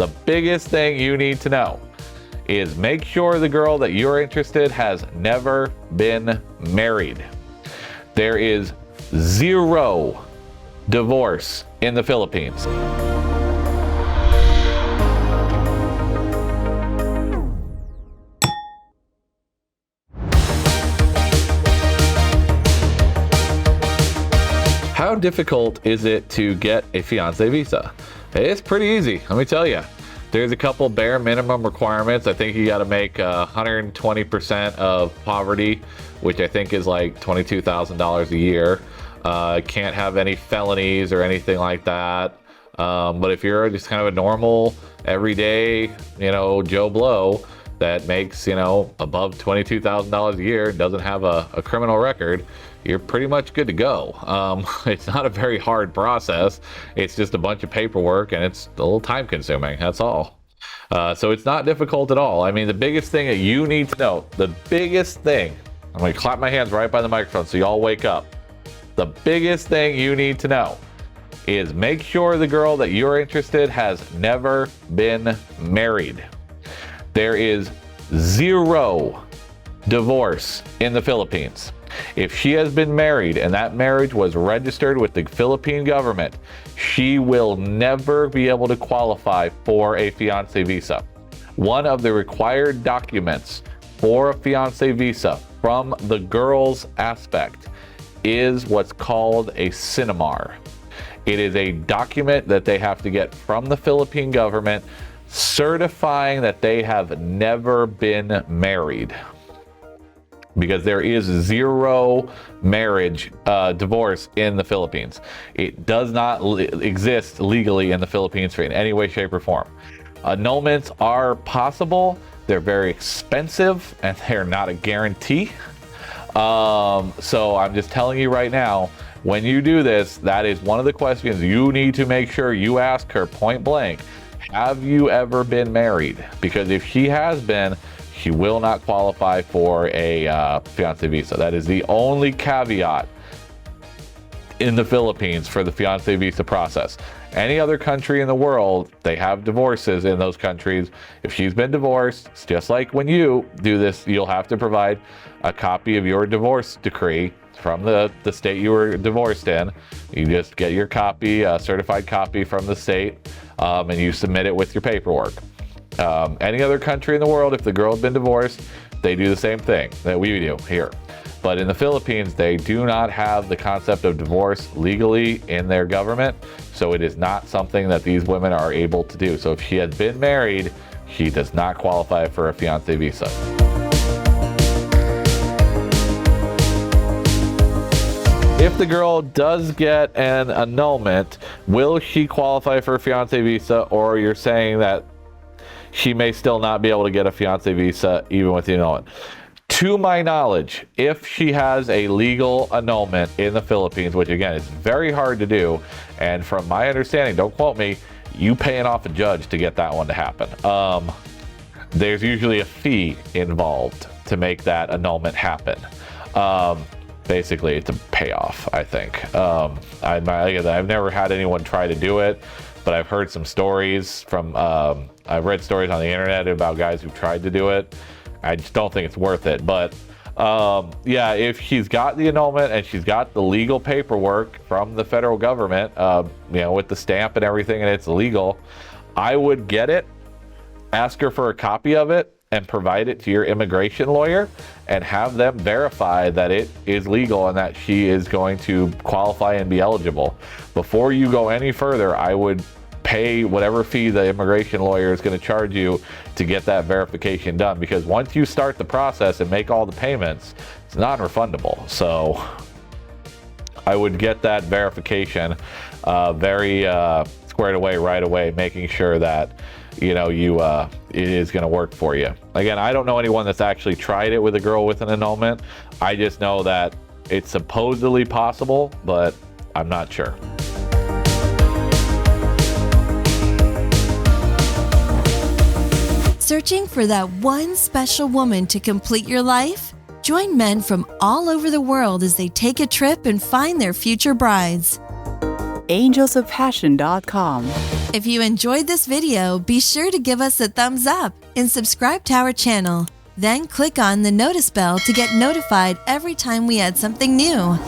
The biggest thing you need to know is make sure the girl that you're interested has never been married. There is zero divorce in the Philippines. How difficult is it to get a fiance visa? It's pretty easy, let me tell you. There's a couple bare minimum requirements. I think you got to make 120% of poverty, which I think is like $22,000 a year. Can't have any felonies or anything like that. But if you're just kind of a normal, everyday, Joe Blow that makes, above $22,000 a year, doesn't have a criminal record, you're pretty much good to go. It's not a very hard process. It's just a bunch of paperwork and it's a little time consuming, that's all. So it's not difficult at all. I mean, the biggest thing that you need to know, the biggest thing, I'm gonna clap my hands right by the microphone so you all wake up. The biggest thing you need to know is make sure the girl that you're interested has never been married. There is zero divorce in the Philippines. If she has been married and that marriage was registered with the Philippine government, she will never be able to qualify for a fiancé visa. One of the required documents for a fiancé visa from the girl's aspect is what's called a Sinamar. It is a document that they have to get from the Philippine government certifying that they have never been married. Because there is zero marriage, divorce in the Philippines. It does not exist legally in the Philippines in any way, shape, or form. Annulments are possible. They're very expensive and they're not a guarantee. So I'm just telling you right now, when you do this, that is one of the questions you need to make sure you ask her point blank. Have you ever been married? Because if she has been, she will not qualify for a fiancé visa. That is the only caveat in the Philippines for the fiancé visa process. Any other country in the world, they have divorces in those countries. If she's been divorced, it's just like when you do this, you'll have to provide a copy of your divorce decree from the state you were divorced in. You just get your copy, a certified copy from the state, and you submit it with your paperwork. Any other country in the world, if the girl has been divorced, they do the same thing that we do here. But in the Philippines, they do not have the concept of divorce legally in their government, so it is not something that these women are able to do. So if she has been married, she does not qualify for a fiancé visa. If the girl does get an annulment, will she qualify for a fiancé visa, or you're saying that she may still not be able to get a fiancé visa even with the annulment? To my knowledge, if she has a legal annulment in the Philippines, which again is very hard to do, and from my understanding, don't quote me, you paying off a judge to get that one to happen. There's usually a fee involved to make that annulment happen. Basically, it's a payoff, I think. I've never had anyone try to do it, but I've heard some stories from, I've read stories on the internet about guys who've tried to do it. I just don't think it's worth it. But yeah, if she's got the annulment and she's got the legal paperwork from the federal government, with the stamp and everything, and it's legal, I would get it, ask her for a copy of it, and provide it to your immigration lawyer and have them verify that it is legal and that she is going to qualify and be eligible. Before you go any further, I would pay whatever fee the immigration lawyer is going to charge you to get that verification done, because once you start the process and make all the payments, it's non-refundable. So I would get that verification very squared away right away, making sure that it is going to work for you. Again, I don't know anyone that's actually tried it with a girl with an annulment. I just know that it's supposedly possible, but I'm not sure. Searching for that one special woman to complete your life? Join men from all over the world as they take a trip and find their future brides. AngelsOfPassion.com If you enjoyed this video, be sure to give us a thumbs up and subscribe to our channel. Then click on the notice bell to get notified every time we add something new.